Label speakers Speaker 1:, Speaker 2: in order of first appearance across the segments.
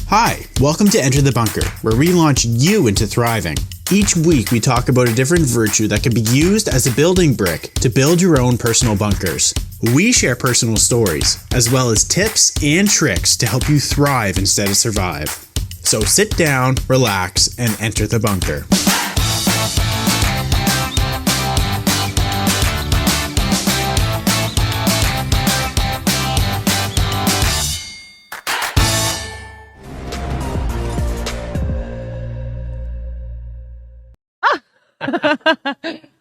Speaker 1: Hi, welcome to Enter the Bunker, where we launch you into thriving. Each week we talk about a different virtue that can be used as a building brick to build your own personal bunkers. We share personal stories, as well as tips and tricks to help you thrive instead of survive. So sit down, relax, and enter the bunker.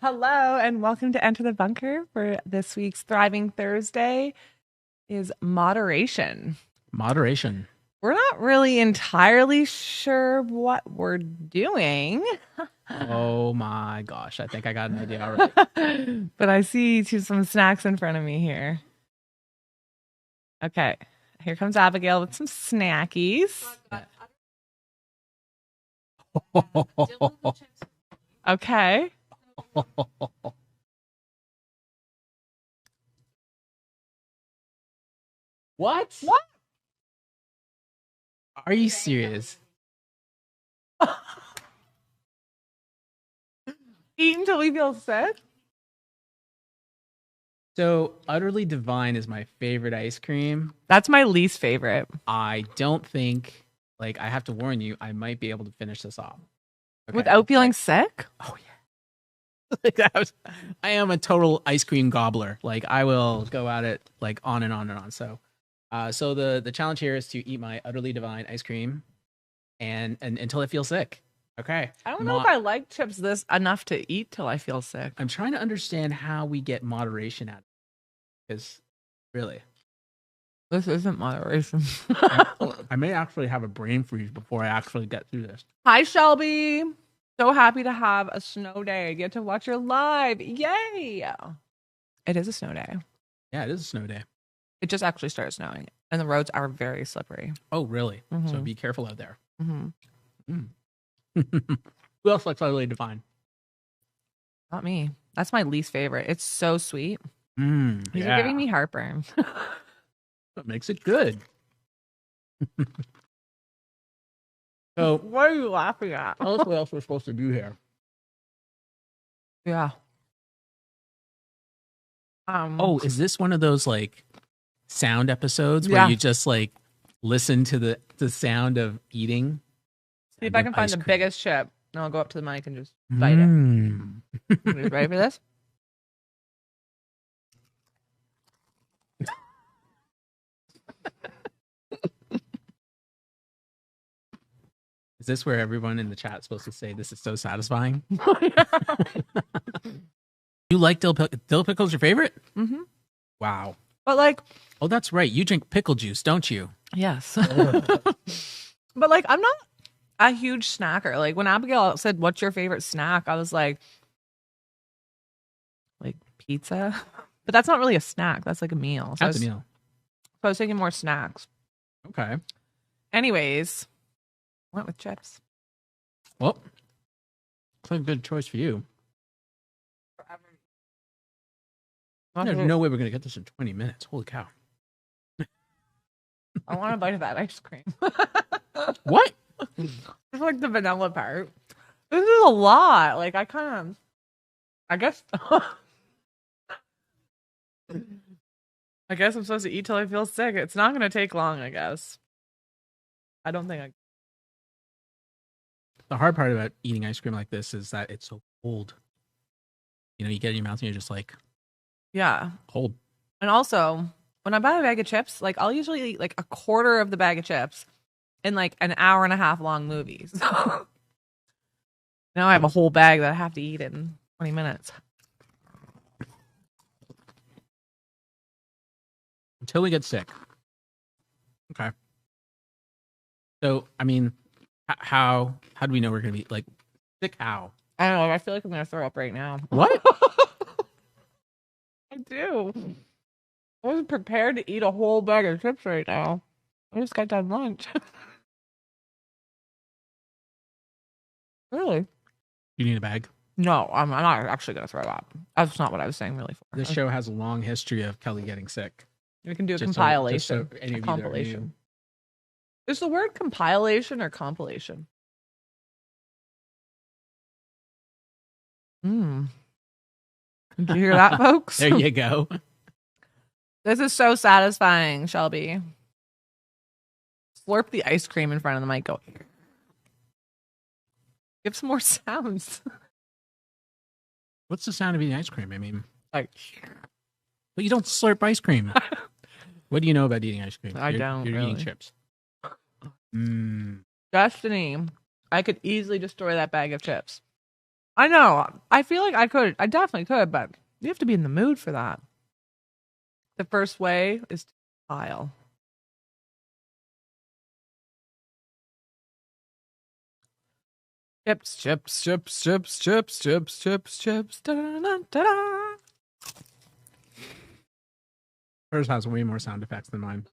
Speaker 2: Hello and welcome to Enter the Bunker. For this week's Thriving Thursday is moderation.
Speaker 3: Moderation.
Speaker 2: We're not really entirely sure what we're doing.
Speaker 3: Oh my gosh, I think I got an idea already.
Speaker 2: But I see some snacks in front of me here. Okay, here comes Abigail with some snackies. Okay.
Speaker 3: What? Are you serious?
Speaker 2: Eat until we feel sick?
Speaker 3: So, Utterly Divine is my favorite ice cream.
Speaker 2: That's my least favorite.
Speaker 3: I don't think, I have to warn you, I might be able to finish this off. Okay.
Speaker 2: Without feeling sick?
Speaker 3: Oh, yeah. I am a total ice cream gobbler. I will go at it, on and on and on. So the challenge here is to eat my Utterly Divine ice cream and until I feel sick. Okay.
Speaker 2: I don't know if I like chips this enough to eat till I feel sick.
Speaker 3: I'm trying to understand how we get moderation out of it. Because, really.
Speaker 2: This isn't moderation.
Speaker 3: I may actually have a brain freeze before I actually get through this.
Speaker 2: Hi, Shelby. So happy to have a snow day. Get to watch her live. Yay. It is a snow day.
Speaker 3: Yeah, it is a snow day.
Speaker 2: It just actually started snowing. And the roads are very slippery.
Speaker 3: Oh, really?
Speaker 2: Mm-hmm.
Speaker 3: So be careful out there.
Speaker 2: Mm-hmm.
Speaker 3: Who else likes Utterly Divine?
Speaker 2: Not me. That's my least favorite. It's so sweet.
Speaker 3: These
Speaker 2: These are giving me heartburn.
Speaker 3: That makes it good. So,
Speaker 2: what are you laughing at?
Speaker 3: tell us what else we're supposed to do here.
Speaker 2: Yeah.
Speaker 3: Oh, is this one of those sound episodes where
Speaker 2: Yeah.
Speaker 3: you just listen to the sound of eating?
Speaker 2: See if I can find the biggest chip. And I'll go up to the mic and just bite it. You ready for this?
Speaker 3: Is this where everyone in the chat is supposed to say this is so satisfying? You like dill pickles? Your favorite?
Speaker 2: Mm-hmm.
Speaker 3: Wow.
Speaker 2: But
Speaker 3: Oh, that's right. You drink pickle juice, don't you?
Speaker 2: yes. But I'm not a huge snacker. When Abigail said, "What's your favorite snack?" I was like pizza. But that's not really a snack. That's a meal. So
Speaker 3: That's a meal.
Speaker 2: So I was thinking more snacks.
Speaker 3: Okay.
Speaker 2: Anyways, went with chips.
Speaker 3: Well, it's a good choice for you. There's no way we're going to get this in 20 minutes. Holy cow.
Speaker 2: I want a bite of that ice cream.
Speaker 3: What?
Speaker 2: Just the vanilla part. This is a lot. I guess I guess I'm supposed to eat till I feel sick. It's not going to take long, I guess. I don't think
Speaker 3: The hard part about eating ice cream like this is that it's so cold. You get it in your mouth and you're just
Speaker 2: yeah.
Speaker 3: cold.
Speaker 2: And also, when I buy a bag of chips, I'll usually eat a quarter of the bag of chips in an hour and a half long movies. Now I have a whole bag that I have to eat in 20 minutes.
Speaker 3: Until we get sick. Okay. So, how do we know we're going to be sick? How?
Speaker 2: I don't know. I feel like I'm going to throw up right now.
Speaker 3: What?
Speaker 2: I do. I wasn't prepared to eat a whole bag of chips right now. I just got done lunch. Really?
Speaker 3: You need a bag?
Speaker 2: No, I'm not actually going to throw up. That's not what I was saying really for.
Speaker 3: This show has a long history of Kelly getting sick.
Speaker 2: We can do a
Speaker 3: Just
Speaker 2: compilation.
Speaker 3: so any of you that are
Speaker 2: compilation.
Speaker 3: new.
Speaker 2: Is the word compilation or compilation? Did you hear that, folks?
Speaker 3: There you go.
Speaker 2: This is so satisfying, Shelby. Slurp the ice cream in front of the mic. Go. Give some more sounds.
Speaker 3: What's the sound of eating ice cream? I mean,
Speaker 2: Like,
Speaker 3: but you don't slurp ice cream. What do you know about eating ice cream?
Speaker 2: I don't
Speaker 3: You're eating
Speaker 2: really.
Speaker 3: chips.
Speaker 2: Destiny, I could easily destroy that bag of chips. I know. I feel like I could. I definitely could, but you have to be in the mood for that. The first way is to pile. Chips, chips, chips, chips, chips, chips, chips, chips. Da-da-da-da-da.
Speaker 3: Hers has way more sound effects than mine.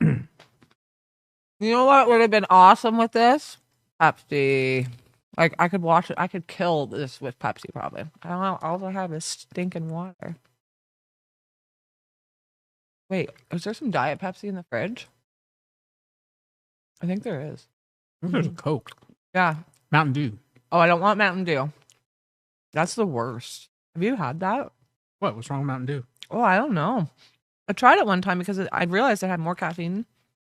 Speaker 2: You know what would have been awesome with this? Pepsi. Like, I could watch it. I could kill this with Pepsi, probably. I don't know. All I have is stinking water. Wait, is there some Diet Pepsi in the fridge? I think there is.
Speaker 3: There's a Coke.
Speaker 2: Yeah.
Speaker 3: Mountain Dew.
Speaker 2: Oh, I don't want Mountain Dew. That's the worst. Have you had that?
Speaker 3: What? What's wrong with Mountain Dew?
Speaker 2: Oh, I don't know. I tried it one time because I realized it had more caffeine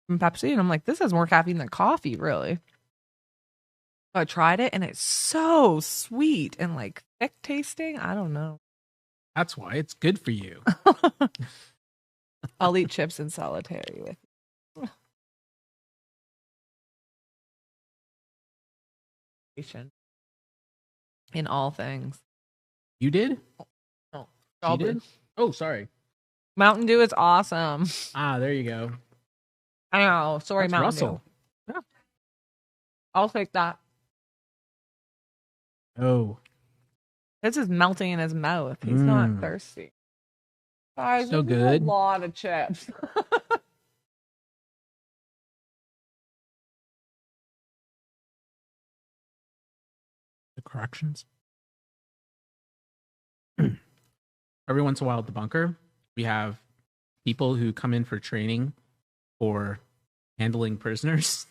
Speaker 2: than Pepsi, and I'm like, this has more caffeine than coffee, really. So I tried it, and it's so sweet and like thick tasting. I don't know.
Speaker 3: That's why it's good for you.
Speaker 2: I'll eat chips in solitary with you. In all things.
Speaker 3: You did?
Speaker 2: No.
Speaker 3: You did? Oh, sorry.
Speaker 2: Mountain Dew is awesome.
Speaker 3: Ah, there you go.
Speaker 2: I know. Sorry,
Speaker 3: That's
Speaker 2: Mountain
Speaker 3: Russell.
Speaker 2: Dew. Yeah. I'll take that.
Speaker 3: Oh,
Speaker 2: This is melting in his mouth. He's not thirsty. Guys,
Speaker 3: So
Speaker 2: this is
Speaker 3: good.
Speaker 2: a lot of chips.
Speaker 3: the corrections. Every once in a while at the bunker, we have people who come in for training for handling prisoners.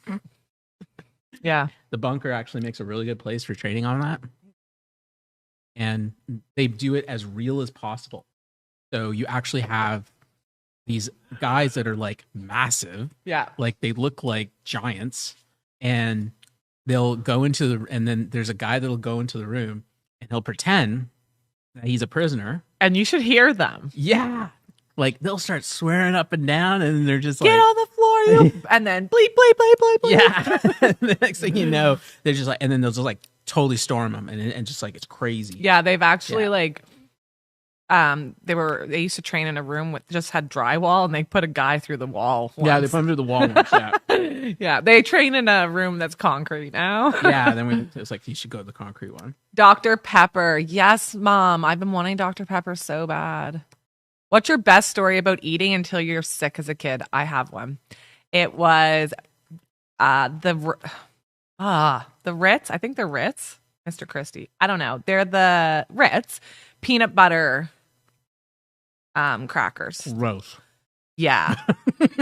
Speaker 2: Yeah.
Speaker 3: The bunker actually makes a really good place for training on that. And they do it as real as possible. So you actually have these guys that are like massive,
Speaker 2: Yeah.
Speaker 3: like they look like giants, and they'll go into the, and then there's a guy that'll go into the room and he'll pretend that he's a prisoner.
Speaker 2: And you should hear them.
Speaker 3: Yeah. Like they'll start swearing up and down and they're just
Speaker 2: Get
Speaker 3: like,
Speaker 2: on the floor. You. And then bleep, bleep, bleep, bleep, bleep.
Speaker 3: yeah. The next thing you know, they're just like, and then they'll just like totally storm them and just like, it's crazy.
Speaker 2: Yeah, they've actually
Speaker 3: Yeah.
Speaker 2: like they used to train in a room with just had drywall and they put a guy through the wall.
Speaker 3: Yeah, they
Speaker 2: once.
Speaker 3: put them through the wall once, yeah.
Speaker 2: Yeah, they train in a room that's concrete now.
Speaker 3: Yeah, then it's like, you should go to the concrete one.
Speaker 2: Dr. Pepper. Yes, Mom. I've been wanting Dr. Pepper so bad. What's your best story about eating until you're sick as a kid? I have one. It was the Ritz. I think they're Ritz, Mr. Christie. I don't know. They're the Ritz peanut butter crackers.
Speaker 3: Gross.
Speaker 2: Yeah.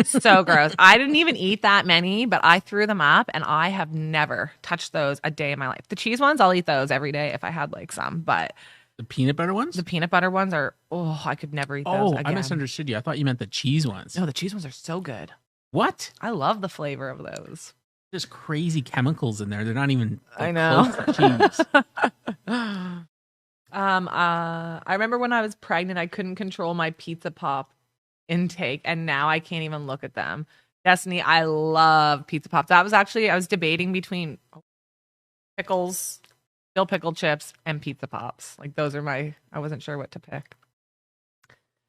Speaker 2: So gross. I didn't even eat that many, but I threw them up and I have never touched those a day in my life. The cheese ones, I'll eat those every day if I had like some, but
Speaker 3: The peanut butter ones?
Speaker 2: the peanut butter ones are, I could never eat those again.
Speaker 3: I misunderstood you. I thought you meant the cheese ones.
Speaker 2: No, the cheese ones are so good.
Speaker 3: What?
Speaker 2: I love the flavor of those.
Speaker 3: There's crazy chemicals in there. They're not even like,
Speaker 2: I know.
Speaker 3: close to cheese.
Speaker 2: I remember when I was pregnant, I couldn't control my pizza pop intake, and now I can't even look at them. Destiny, I love pizza pops. That was actually, I was debating between pickles, dill pickle chips, and pizza pops. Like those are I wasn't sure what to pick.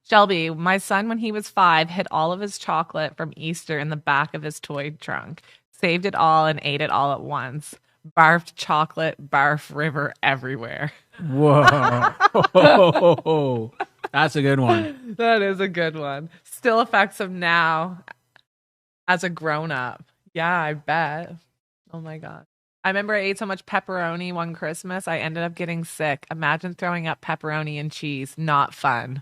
Speaker 2: Shelby, my son, when he was 5, hid all of his chocolate from Easter in the back of his toy trunk, saved it all, and ate it all at once. Barfed chocolate, barf river everywhere.
Speaker 3: Whoa. That's a good one.
Speaker 2: That is a good one. Still affects him now as a grown up. Yeah, I bet. Oh my God. I remember I ate so much pepperoni one Christmas, I ended up getting sick. Imagine throwing up pepperoni and cheese. Not fun.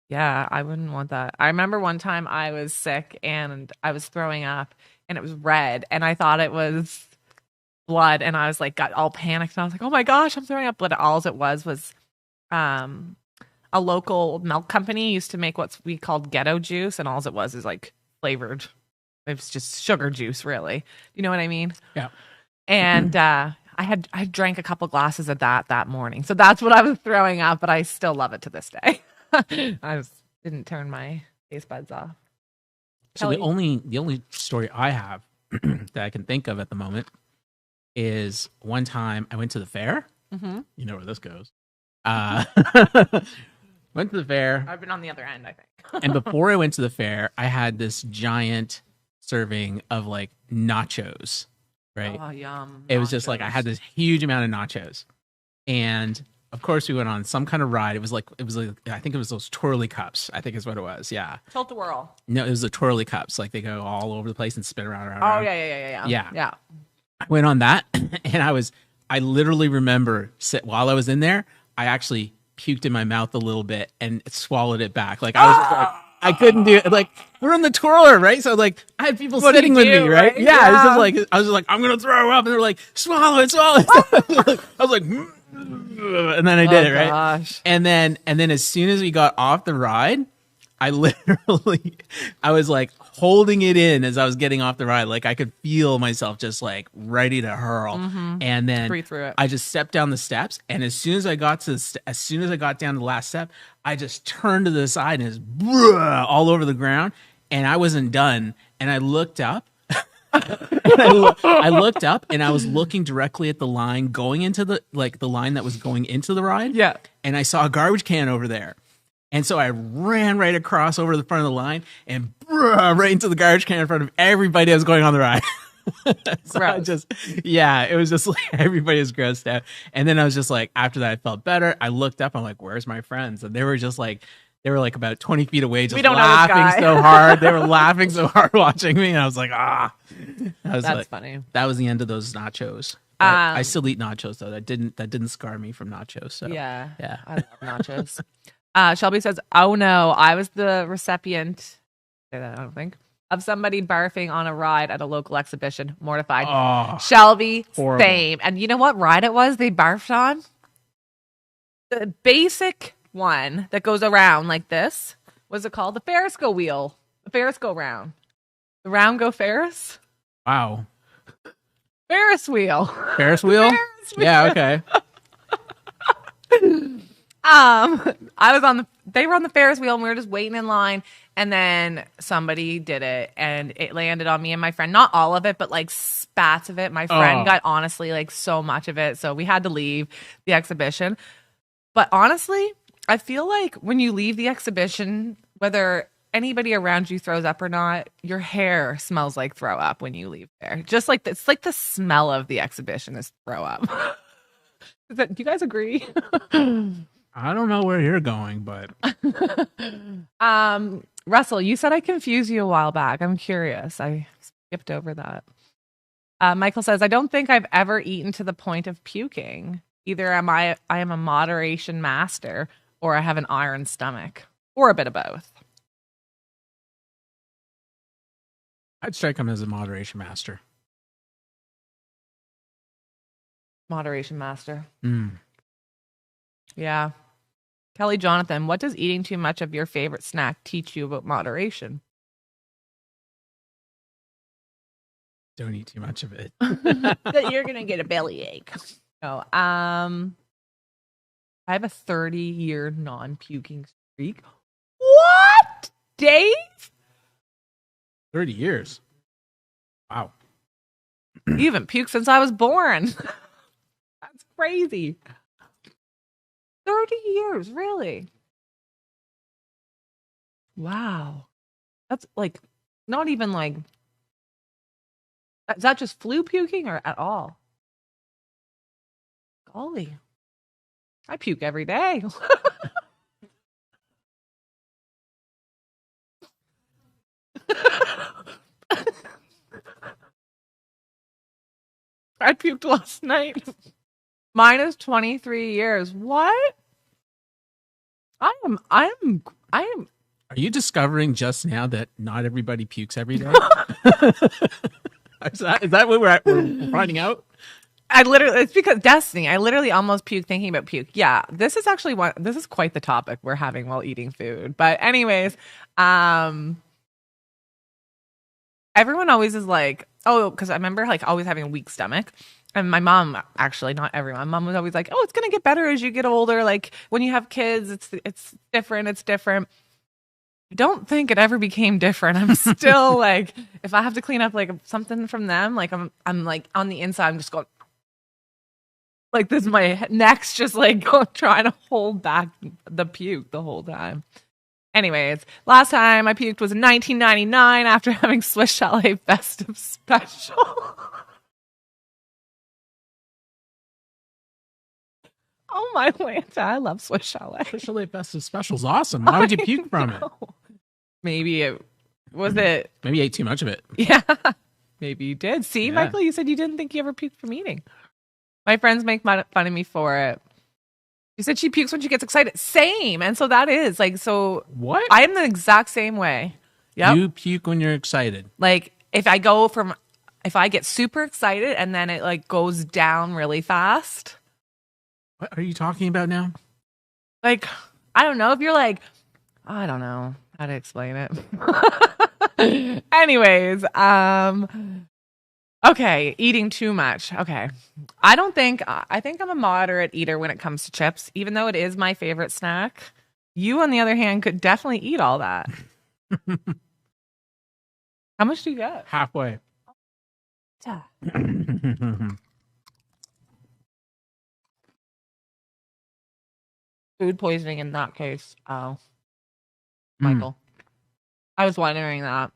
Speaker 2: Yeah, I wouldn't want that. I remember one time I was sick and I was throwing up and it was red and I thought it was blood and I was like got all panicked and I was like, "Oh my gosh, I'm throwing up." But all it was um a local milk company used to make what we called ghetto juice and all it was is like flavored. It was just sugar juice, really. You know what I mean?
Speaker 3: Yeah.
Speaker 2: And I drank a couple glasses of that morning. So that's what I was throwing up, but I still love it to this day. Didn't turn my taste buds off.
Speaker 3: So the
Speaker 2: Kelly?
Speaker 3: only story I have that I can think of at the moment is one time I went to the fair.
Speaker 2: Mm-hmm.
Speaker 3: You know where this goes. Went to the fair,
Speaker 2: I've been on the other end, I think.
Speaker 3: and before I went to the fair, I had this giant serving of like nachos. Right?
Speaker 2: Oh, yum.
Speaker 3: It was just like I had this huge amount of nachos, and of course we went on some kind of ride. It was like I think it was those twirly cups. I think is what it was. Yeah.
Speaker 2: Tilt-a-whirl.
Speaker 3: No, it was the twirly cups. Like they go all over the place and spin around.
Speaker 2: Oh, yeah. Yeah.
Speaker 3: I went on that, and I literally remember while I was in there, I actually puked in my mouth a little bit and swallowed it back. Like I was just like, I couldn't do it. Like we're in the twirler, right? So like I had people
Speaker 2: What do
Speaker 3: sitting
Speaker 2: you
Speaker 3: with
Speaker 2: do,
Speaker 3: me, right?
Speaker 2: right?
Speaker 3: Yeah, it was just like I was just like I'm gonna throw up, and they're like swallow it, swallow it. I was like, and then I did it, right?
Speaker 2: Gosh.
Speaker 3: And then as soon as we got off the ride, I was like holding it in as I was getting off the ride. Like I could feel myself just like ready to hurl. And then
Speaker 2: Breathe through it.
Speaker 3: I just stepped down the steps. And as soon as I got down to the last step, I just turned to the side and it's all over the ground. And I wasn't done. And I looked up. I looked up and I was looking directly at the line going into the line that was going into the ride.
Speaker 2: Yeah.
Speaker 3: And I saw a garbage can over there. And so I ran right across over the front of the line and right into the garbage can in front of everybody that was going on the ride. So it was just like everybody was grossed out. And then I was just like, after that, I felt better. I looked up, I'm like, where's my friends? And they were like about 20 feet away, just laughing so hard. They were laughing so hard watching me. And I was like, That's
Speaker 2: funny.
Speaker 3: That was the end of those nachos. I still eat nachos though. That didn't scar me from nachos. So
Speaker 2: Yeah.
Speaker 3: Yeah.
Speaker 2: I love nachos. Shelby says, "Oh no, I was the recipient." Say that, I don't think of somebody barfing on a ride at a local exhibition. Mortified.
Speaker 3: Oh,
Speaker 2: Shelby,
Speaker 3: horrible.
Speaker 2: same. And you know what ride it was? They barfed on the basic one that goes around like this. What's it called? The Ferris go wheel. The Ferris go round. The round go Ferris.
Speaker 3: Wow.
Speaker 2: Ferris wheel.
Speaker 3: Ferris wheel?
Speaker 2: Ferris wheel.
Speaker 3: Yeah, okay.
Speaker 2: They were on the Ferris wheel and we were just waiting in line and then somebody did it and it landed on me and my friend. Not all of it, but like spats of it. My friend got honestly like so much of it. So we had to leave the exhibition. But honestly, I feel like when you leave the exhibition, whether anybody around you throws up or not, your hair smells like throw up when you leave there. Just like it's like the smell of the exhibition is throw up. Do you guys agree?
Speaker 3: I don't know where you're going, but
Speaker 2: Russell, you said I confused you a while back. I'm curious. I skipped over that. Michael says, I don't think I've ever eaten to the point of puking. Either I am a moderation master or I have an iron stomach or a bit of both.
Speaker 3: I'd strike him as a moderation master.
Speaker 2: Moderation master.
Speaker 3: Mm.
Speaker 2: Yeah. Kelly Jonathan, what does eating too much of your favorite snack teach you about moderation?
Speaker 3: Don't eat too much of it.
Speaker 2: That you're gonna get a bellyache. No. I have a 30-year non-puking streak. What? Dave?
Speaker 3: 30 years. Wow.
Speaker 2: You haven't puked since I was born. That's crazy. 30 years, really? Wow. That's like not even like. Is that just flu puking or at all? Golly. I puke every day. I puked last night. Mine is 23 years. What? I'm
Speaker 3: Are you discovering just now that not everybody pukes every day? Is that what we're finding out?
Speaker 2: it's because Destiny. I literally almost puke thinking about puke. Yeah, this is actually this is quite the topic we're having while eating food. But anyways, everyone always is like, oh, because I remember like always having a weak stomach. And my mom, actually, not everyone, mom was always like, oh, it's going to get better as you get older. Like when you have kids, it's different. It's different. I don't think it ever became different. I'm still like, if I have to clean up like something from them, like I'm like on the inside, I'm just going like this. My neck's just like trying to hold back the puke the whole time. Anyways, last time I puked was in 1999 after having Swiss Chalet Festive Special. Oh my Lanta, I love Swiss Chalet.
Speaker 3: Swiss Chalet Festive Special's awesome. Why would you puke from it?
Speaker 2: Maybe it was it.
Speaker 3: Maybe you ate too much of it.
Speaker 2: Yeah, maybe you did. See,
Speaker 3: Yeah.
Speaker 2: Michael, you said you didn't think you ever puked from eating. My friends make fun of me for it. She said she pukes when she gets excited. Same, and so that is like so.
Speaker 3: What?
Speaker 2: I am the exact same way. Yep.
Speaker 3: You puke when you're excited.
Speaker 2: Like if I get super excited and then it like goes down really fast.
Speaker 3: What are you talking about now?
Speaker 2: Like, I don't know if you're like, I don't know how to explain it. Anyways, okay, eating too much. Okay. I think I'm a moderate eater when it comes to chips, even though it is my favorite snack. You, on the other hand, could definitely eat all that. How much do you get?
Speaker 3: Halfway.
Speaker 2: Yeah. Food poisoning in that case. Oh, Michael. I was wondering that.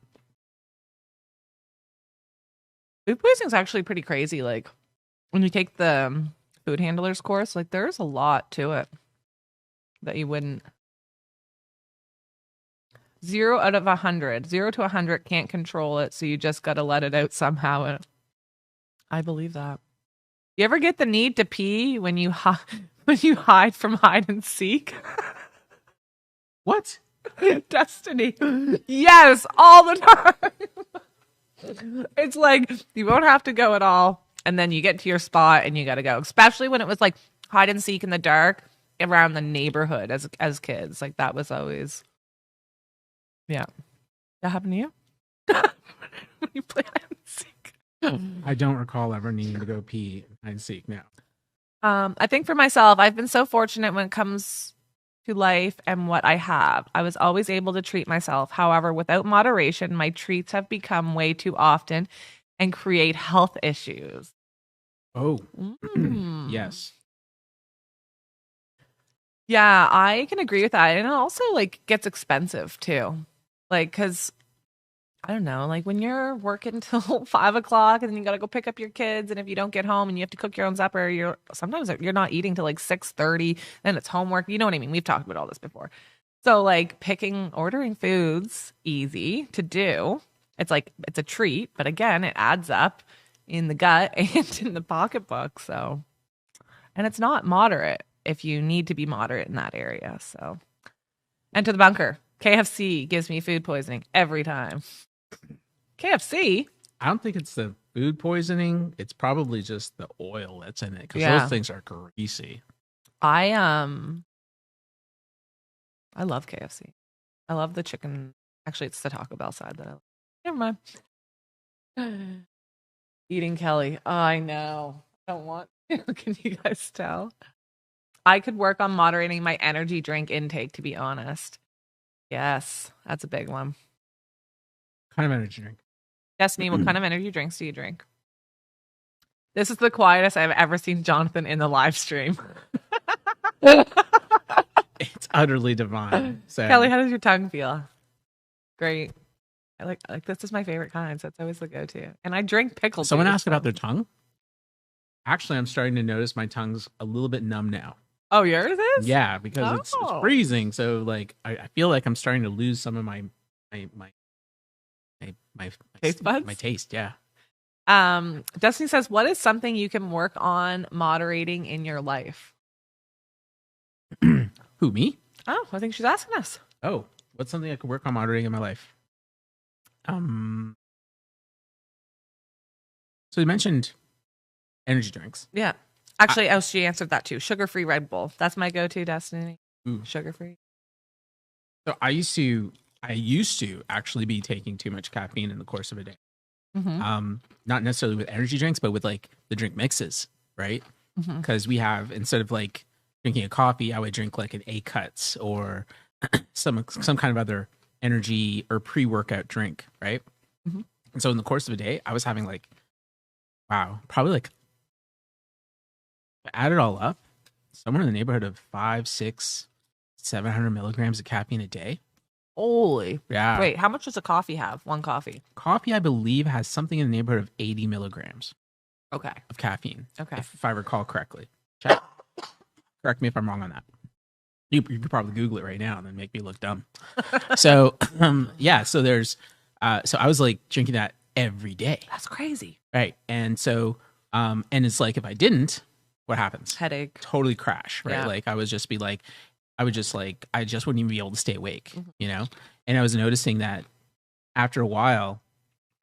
Speaker 2: Food poisoning is actually pretty crazy. Like when you take the food handlers course, like there's a lot to it that you wouldn't. 0 out of 100. 0 to 100 can't control it, so you just got to let it out somehow. And I believe that. You ever get the need to pee when you hide from hide and seek?
Speaker 3: What?
Speaker 2: Destiny. Yes, all the time. It's like you won't have to go at all, and then you get to your spot and you got to go. Especially when it was like hide and seek in the dark around the neighborhood as kids. Like that was always, yeah. That happened to you? When you play hide and seek.
Speaker 3: I don't recall ever needing to go pee and seek now.
Speaker 2: I think for myself, I've been so fortunate when it comes to life and what I have. I was always able to treat myself. However, without moderation, my treats have become way too often and create health issues.
Speaker 3: Oh, yes.
Speaker 2: Yeah, I can agree with that. And it also like gets expensive too. Like, cause I don't know, like when you're working till 5 o'clock and then you got to go pick up your kids. And if you don't get home and you have to cook your own supper, sometimes you're not eating till like 6:30. Then it's homework. You know what I mean? We've talked about all this before. So like ordering foods, easy to do. It's like, it's a treat, but again, it adds up in the gut and in the pocketbook. So, and it's not moderate if you need to be moderate in that area. So, and to the bunker, KFC gives me food poisoning every time. KFC?
Speaker 3: I don't think it's the food poisoning. It's probably just the oil that's in it because
Speaker 2: Yeah.
Speaker 3: those things are greasy.
Speaker 2: I love KFC. I love the chicken. Actually, it's the Taco Bell side that I love. Never mind. Eating Kelly. Oh, I know. I don't want to. Can you guys tell? I could work on moderating my energy drink intake, to be honest. Yes, that's a big one.
Speaker 3: Kind of energy drink.
Speaker 2: Destiny, what kind of energy drinks do you drink? This is the quietest I've ever seen Jonathan in the live stream.
Speaker 3: It's utterly divine. So.
Speaker 2: Kelly, how does your tongue feel? Great. I like this is my favorite kind, so it's always the go-to. And I drink pickle
Speaker 3: Someone
Speaker 2: juice,
Speaker 3: asked about their tongue. Actually, I'm starting to notice my tongue's a little bit numb now.
Speaker 2: Oh, yours is?
Speaker 3: Yeah, because it's freezing. So like I feel like I'm starting to lose some of my
Speaker 2: Taste buds?
Speaker 3: My taste, yeah.
Speaker 2: Destiny says, what is something you can work on moderating in your life?
Speaker 3: Who, me?
Speaker 2: Oh, I think she's asking us.
Speaker 3: Oh. What's something I could work on moderating in my life? Um, so you mentioned energy drinks.
Speaker 2: Yeah. Actually, she answered that too. Sugar-free Red Bull. That's my go-to, Destiny.
Speaker 3: Ooh.
Speaker 2: Sugar-free.
Speaker 3: So I used to actually be taking too much caffeine in the course of a day.
Speaker 2: Mm-hmm.
Speaker 3: Not necessarily with energy drinks, but with like the drink mixes, right?
Speaker 2: Mm-hmm.
Speaker 3: Because we have, instead of like drinking a coffee, I would drink like an A Cuts or some kind of other energy or pre-workout drink, right?
Speaker 2: Mhm.
Speaker 3: And so in the course of a day, I was having like, probably like, add it all up, somewhere in the neighborhood of 5, 6, 700 milligrams of caffeine a day.
Speaker 2: Holy.
Speaker 3: Yeah.
Speaker 2: Wait, how much does a coffee have? One coffee.
Speaker 3: Coffee, I believe, has something in the neighborhood of 80 milligrams
Speaker 2: Okay.
Speaker 3: of caffeine.
Speaker 2: Okay.
Speaker 3: If I recall correctly. Chat, correct me if I'm wrong on that. You could probably Google it right now and then make me look dumb. So, yeah. So there's, so I was like drinking that every day.
Speaker 2: That's crazy.
Speaker 3: Right. And so, and it's like, if I didn't, what happens?
Speaker 2: Headache.
Speaker 3: Totally crash. Right.
Speaker 2: Yeah.
Speaker 3: Like I just wouldn't even be able to stay awake,
Speaker 2: Mhm.
Speaker 3: you know? And I was noticing that after a while,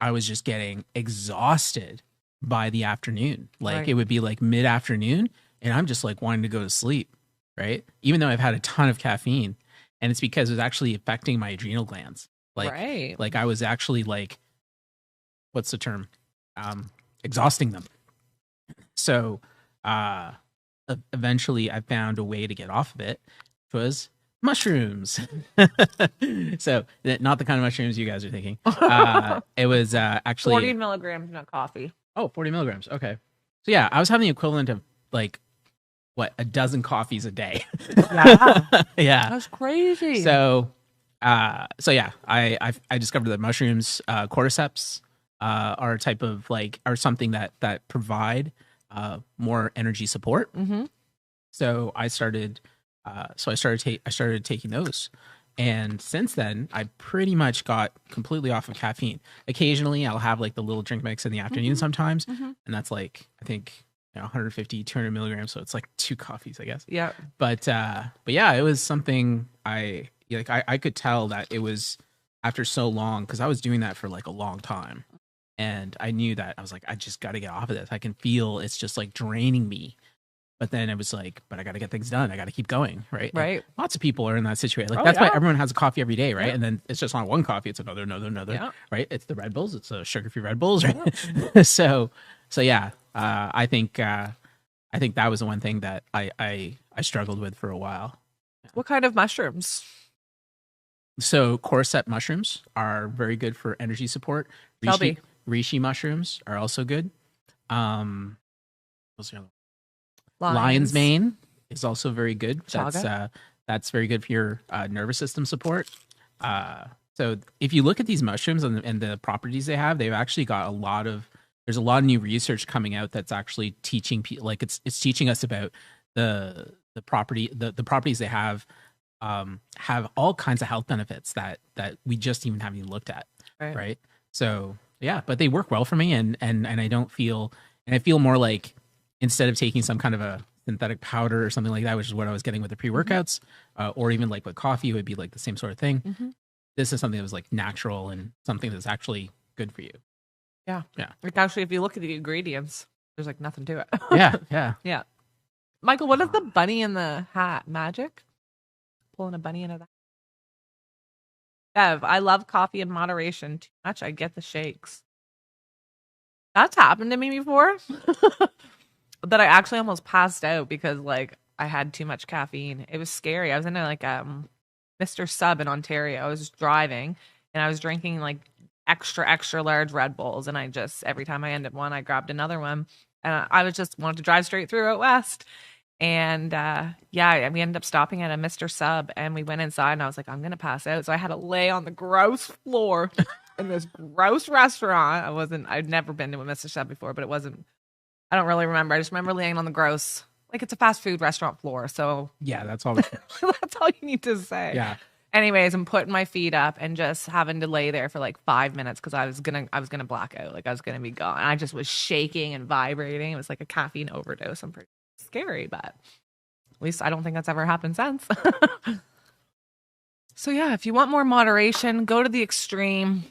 Speaker 3: I was just getting exhausted by the afternoon. Like
Speaker 2: Right.
Speaker 3: it would be like mid-afternoon and I'm just like wanting to go to sleep, right? Even though I've had a ton of caffeine, and it's because it was actually affecting my adrenal glands. Like,
Speaker 2: right.
Speaker 3: like I was actually like, what's the term? Exhausting them. So, eventually I found a way to get off of it, which was mushrooms. So not the kind of mushrooms you guys are thinking. It was actually
Speaker 2: 40 milligrams in a coffee.
Speaker 3: 40 milligrams. Okay. So yeah, I was having the equivalent of like a dozen coffees a day.
Speaker 2: Yeah.
Speaker 3: Yeah.
Speaker 2: That's crazy.
Speaker 3: So yeah, I discovered that mushrooms, cordyceps, are a type of are something that provide more energy support.
Speaker 2: Mm-hmm.
Speaker 3: So I started taking those. And since then, I pretty much got completely off of caffeine. Occasionally, I'll have like the little drink mix in the afternoon sometimes.
Speaker 2: Mm-hmm.
Speaker 3: And that's like, I think, 150, 200 milligrams. So it's like 2 coffees, I guess.
Speaker 2: Yeah.
Speaker 3: But yeah, it was something I could tell that it was after so long, because I was doing that for like a long time. And I knew that I was like, I just got to get off of this. I can feel it's just like draining me. But then it was like, but I got to get things done. I got to keep going, right?
Speaker 2: Right.
Speaker 3: And lots of people are in that situation. Like
Speaker 2: Oh,
Speaker 3: that's why
Speaker 2: yeah.
Speaker 3: everyone has a coffee every day, right?
Speaker 2: Yeah.
Speaker 3: And then it's just not one coffee; it's another,
Speaker 2: Yeah.
Speaker 3: right? It's the Red Bulls, it's the sugar-free Red Bulls, right? so yeah, I think that was the one thing that I struggled with for a while.
Speaker 2: What kind of mushrooms?
Speaker 3: So cordyceps mushrooms are very good for energy support.
Speaker 2: Shelby.
Speaker 3: Reishi mushrooms are also good. What's the other one?
Speaker 2: Lions.
Speaker 3: Lion's mane is also very good.
Speaker 2: Chaga.
Speaker 3: That's very good for your nervous system support. So if you look at these mushrooms and the properties they have, they've actually got there's a lot of new research coming out that's actually teaching people, like it's teaching us about the properties they have all kinds of health benefits that we just even haven't even looked at. Right. So yeah, but they work well for me, and I don't feel, and I feel more like, instead of taking some kind of a synthetic powder or something like that, which is what I was getting with the pre-workouts, or even like with coffee, it would be like the same sort of thing.
Speaker 2: Mm-hmm.
Speaker 3: This is something that was like natural and something that's actually good for you.
Speaker 2: Yeah.
Speaker 3: Yeah.
Speaker 2: Like actually, if you look at the ingredients, there's like nothing to it.
Speaker 3: Yeah.
Speaker 2: Yeah. Michael, what is the bunny in the hat magic? Pulling a bunny into that. Bev, I love coffee in moderation too much. I get the shakes. That's happened to me before. That I actually almost passed out because like I had too much caffeine. It was scary. I was in a Mr. Sub in Ontario. I was just driving and I was drinking like extra large Red Bulls, and I just, every time I ended one, I grabbed another one, and I was just wanted to drive straight through out west. And we ended up stopping at a Mr. Sub, and we went inside, and I was like, I'm gonna pass out. So I had to lay on the gross floor in this gross restaurant. I'd never been to a Mr. Sub before, but I don't really remember. I just remember laying on the gross, like it's a fast food restaurant floor. So
Speaker 3: Yeah, that's all.
Speaker 2: that's all you need to say.
Speaker 3: Yeah.
Speaker 2: Anyways, I'm putting my feet up and just having to lay there for like 5 minutes because I was gonna black out. Like I was gonna be gone. I just was shaking and vibrating. It was like a caffeine overdose. I'm pretty scary, but at least I don't think that's ever happened since. So yeah, if you want more moderation, go to the extreme,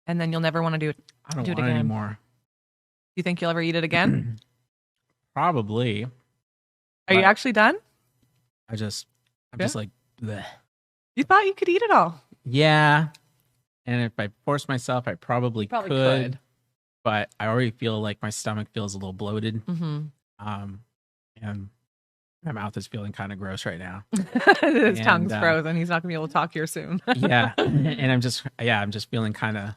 Speaker 2: and then you'll never want to do it.
Speaker 3: I don't
Speaker 2: do it
Speaker 3: want it
Speaker 2: again.
Speaker 3: anymore.
Speaker 2: You think you'll ever eat it again?
Speaker 3: Probably.
Speaker 2: Are you
Speaker 3: But
Speaker 2: actually done?
Speaker 3: I'm
Speaker 2: Yeah.
Speaker 3: just like, bleh.
Speaker 2: You thought you could eat it all?
Speaker 3: Yeah. And if I forced myself, I probably could. But I already feel like my stomach feels a little bloated.
Speaker 2: Mm-hmm.
Speaker 3: And my mouth is feeling kind of gross right now.
Speaker 2: His
Speaker 3: And,
Speaker 2: tongue's frozen. He's not gonna be able to talk here soon.
Speaker 3: Yeah. And I'm just feeling kind of,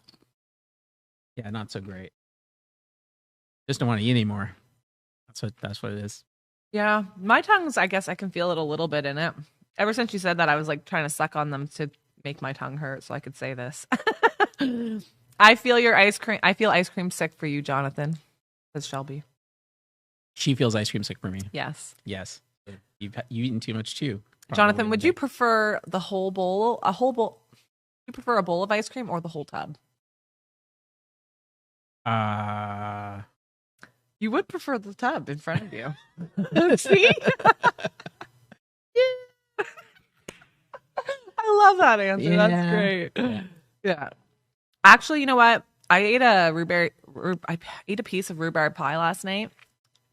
Speaker 3: not so great. Just don't want to eat anymore. That's what it is.
Speaker 2: Yeah, my tongue's. I guess I can feel it a little bit in it. Ever since you said that, I was like trying to suck on them to make my tongue hurt so I could say this. I feel your ice cream. I feel ice cream sick for you, Jonathan. Says Shelby.
Speaker 3: She feels ice cream sick for me.
Speaker 2: Yes.
Speaker 3: Yes. You've eaten too much too.
Speaker 2: Jonathan, would you prefer the whole bowl? A whole bowl? You prefer a bowl of ice cream or the whole tub? You would prefer the tub in front of you. See? I love that answer.
Speaker 3: Yeah.
Speaker 2: That's great.
Speaker 3: Yeah.
Speaker 2: Yeah. Actually, you know what? I ate a piece of rhubarb pie last night.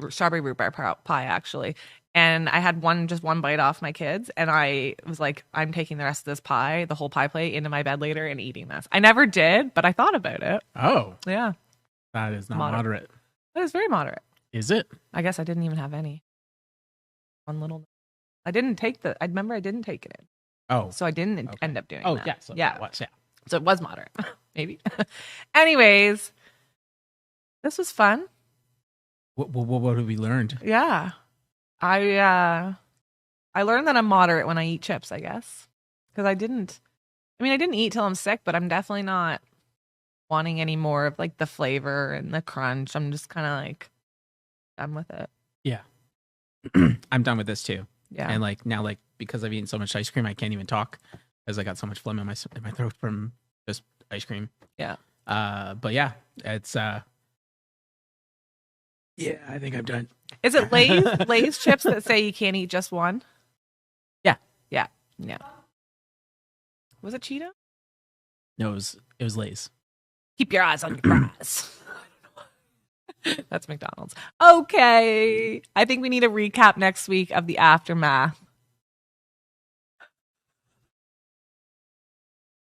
Speaker 2: Strawberry rhubarb pie, actually. And I had just one bite off my kids, and I was like, I'm taking the rest of this pie, the whole pie plate, into my bed later and eating this. I never did, but I thought about it.
Speaker 3: Oh,
Speaker 2: Yeah.
Speaker 3: that is not moderate.
Speaker 2: It was very moderate.
Speaker 3: Is it?
Speaker 2: I guess I didn't even have any. One little. I didn't take I remember I didn't take it in.
Speaker 3: Oh,
Speaker 2: So I didn't
Speaker 3: Okay.
Speaker 2: end up doing
Speaker 3: oh
Speaker 2: that.
Speaker 3: yeah. So
Speaker 2: Yeah.
Speaker 3: that was, yeah.
Speaker 2: So it was moderate. Maybe. Anyways, this was fun.
Speaker 3: What have we learned?
Speaker 2: Yeah. I learned that I'm moderate when I eat chips, I guess. Because I didn't eat till I'm sick, but I'm definitely not wanting any more of like the flavor and the crunch. I'm just kind of like done with it.
Speaker 3: Yeah. I'm done with this too.
Speaker 2: Yeah.
Speaker 3: And like now, like because I've eaten so much ice cream, I can't even talk because I got so much phlegm in my throat from just ice cream.
Speaker 2: Yeah.
Speaker 3: But yeah, it's yeah, I think I'm done.
Speaker 2: Is it Lay's chips that say you can't eat just one?
Speaker 3: Yeah.
Speaker 2: Yeah. Yeah. Was it Cheeto?
Speaker 3: No, it was Lay's.
Speaker 2: Keep your eyes on your fries. That's McDonald's. Okay. I think we need a recap next week of the aftermath.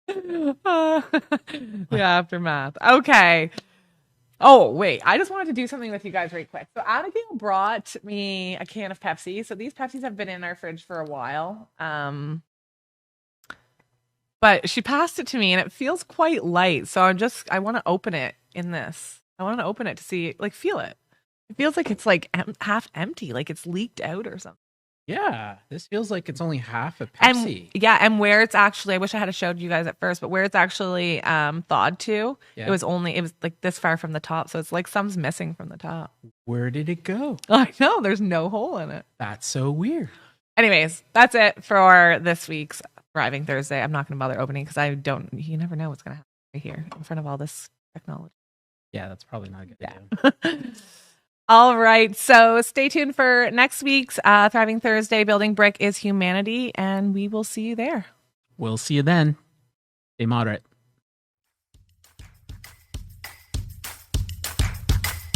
Speaker 2: The aftermath. Okay. Oh, wait. I just wanted to do something with you guys right quick. So Abigail brought me a can of Pepsi. So these Pepsis have been in our fridge for a while. But she passed it to me and it feels quite light. So I want to open it in this. I want to open it to see, like, feel it. It feels like it's like half empty, like it's leaked out or something.
Speaker 3: Yeah, this feels like it's only half a
Speaker 2: And
Speaker 3: Pepsi.
Speaker 2: yeah, and where it's actually, I wish I had showed you guys at first, but where it's actually thawed to,
Speaker 3: Yeah.
Speaker 2: it was like this far from the top. So it's like some's missing from the top.
Speaker 3: Where did it go?
Speaker 2: I know, there's no hole in it.
Speaker 3: That's so weird.
Speaker 2: Anyways, that's it for this week's Thriving Thursday. I'm not going to bother opening because you never know what's going to happen right here in front of all this technology.
Speaker 3: Yeah, that's probably not a good idea.
Speaker 2: All right. So stay tuned for next week's Thriving Thursday. Building Brick is Humanity, and we will see you there.
Speaker 3: We'll see you then. Stay moderate.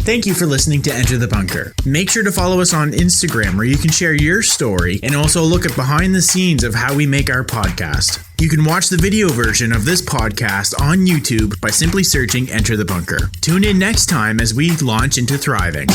Speaker 1: Thank you for listening to Enter the Bunker. Make sure to follow us on Instagram where you can share your story and also look at behind the scenes of how we make our podcast. You can watch the video version of this podcast on YouTube by simply searching Enter the Bunker. Tune in next time as we launch into thriving.